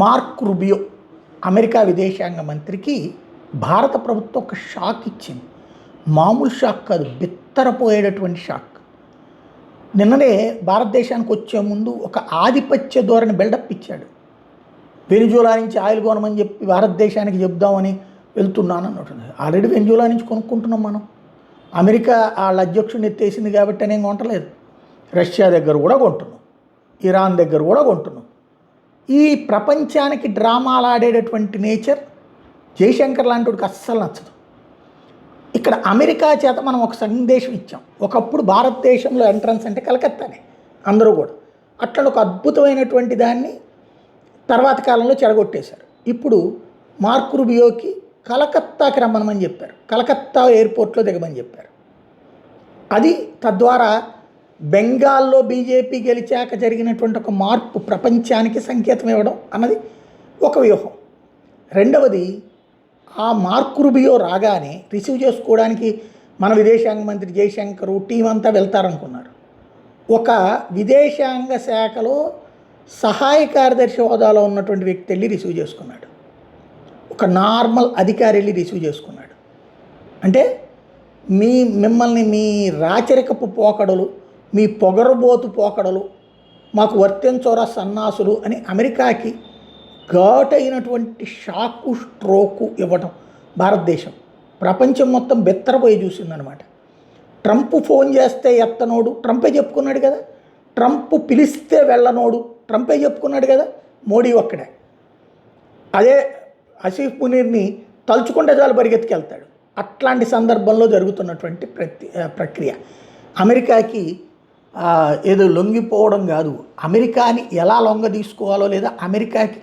Mark Rubio America విదేశాంగ మంత్రికి భారత ప్రభుత్వం ఒక షాక్ ఇచ్చింది. మామూలు షాక్ కాదు, బిత్తరపోయేటటువంటి షాక్. నిన్ననే భారతదేశానికి వచ్చే ముందు ఒక ఆధిపత్య ధోరణి బిల్డప్ ఇచ్చాడు. వెనిజులా నుంచి ఆయిల్ కొనమని చెప్పి భారతదేశానికి చెప్దామని వెళ్తున్నాను అన్నట్టు. ఆల్రెడీ వెనిజులా నుంచి కొనుక్కుంటున్నాం మనం. అమెరికా వాళ్ళ అధ్యక్షుడిని ఎత్తేసింది కాబట్టి అనేం కొంటలేదు. రష్యా దగ్గర కూడా కొంటున్నాం, ఇరాన్ దగ్గర కూడా కొంటున్నాం. ఈ ప్రపంచానికి డ్రామాలు ఆడేటటువంటి నేచర్ జయశంకర్ లాంటి వాడికి అస్సలు నచ్చదు. ఇక్కడ అమెరికా చేత మనం ఒక సందేశం ఇచ్చాం. ఒకప్పుడు భారతదేశంలో ఎంట్రన్స్ అంటే కలకత్తానే అందరూ కూడా. అట్లా ఒక అద్భుతమైనటువంటి దాన్ని తర్వాత కాలంలో చెడగొట్టేశారు. ఇప్పుడు మార్క్ రుబియోకి కలకత్తాకి రమ్మనమని చెప్పారు, కలకత్తా ఎయిర్పోర్ట్లో దిగమని చెప్పారు. అది తద్వారా బెంగాల్లో బీజేపీ గెలిచాక జరిగినటువంటి ఒక మార్పు ప్రపంచానికి సంకేతం ఇవ్వడం అన్నది ఒక వ్యూహం. రెండవది, ఆ మార్క్ రుబియో రాగానే రిసీవ్ చేసుకోవడానికి మన విదేశాంగ మంత్రి జయశంకర్ టీం అంతా వెళ్తారనుకున్నారు. ఒక విదేశాంగ శాఖలో సహాయ కార్యదర్శి హోదాలో ఉన్నటువంటి వ్యక్తి వెళ్ళి రిసీవ్ చేసుకున్నాడు. ఒక నార్మల్ అధికారి వెళ్ళి రిసీవ్ చేసుకున్నాడు. అంటే మిమ్మల్ని మీ రాచరికపు పోకడలు, మీ పొగరుబోతు పోకడలు మాకు వర్తించోరా సన్నాసులు అని అమెరికాకి ఘాటైనటువంటి షాకు స్ట్రోకు ఇవ్వటం భారతదేశం ప్రపంచం మొత్తం బెత్తరపోయి చూసిందనమాట. ట్రంప్ ఫోన్ చేస్తే ఎత్తనోడు ట్రంపే చెప్పుకున్నాడు కదా, ట్రంప్ పిలిస్తే వెళ్ళనోడు ట్రంపే చెప్పుకున్నాడు కదా, మోడీ ఒక్కడే. అదే ఆసిఫ్ మునీర్ని తలుచుకుంటే చాలు పరిగెత్తుకెళ్తాడు. అట్లాంటి సందర్భంలో జరుగుతున్నటువంటి ప్రక్రియ అమెరికాకి ఏదో లొంగిపోవడం కాదు, అమెరికాని ఎలా లొంగ తీసుకోవాలో, లేదా అమెరికాకి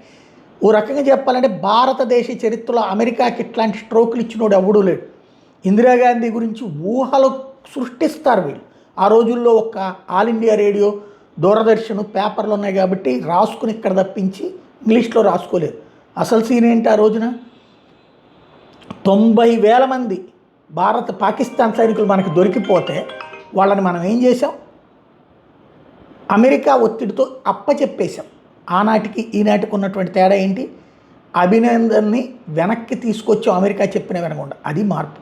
ఓ రకంగా చెప్పాలంటే భారతదేశ చరిత్రలో అమెరికాకి ఇట్లాంటి స్ట్రోకులు ఇచ్చినోడు ఎవడూ లేడు. ఇందిరాగాంధీ గురించి ఊహలు సృష్టిస్తారు వీళ్ళు. ఆ రోజుల్లో ఒక ఆల్ ఇండియా రేడియో, దూరదర్శన్, పేపర్లు ఉన్నాయి కాబట్టి రాసుకుని ఇక్కడ తప్పించి ఇంగ్లీష్లో రాసుకోలేదు. అసలు సీన్ ఏంటి, ఆ రోజున 90,000 మంది పాకిస్తాన్ సైనికులు మనకి దొరికిపోతే వాళ్ళని మనం ఏం చేసాం, అమెరికా ఒత్తిడితో అప్పచెప్పేశాం. ఆనాటికి ఈనాటికి ఉన్నటువంటి తేడా ఏంటి, అభినందన్ని వెనక్కి తీసుకొచ్చాం అమెరికా చెప్పిన వినకుండా. అది మార్పు.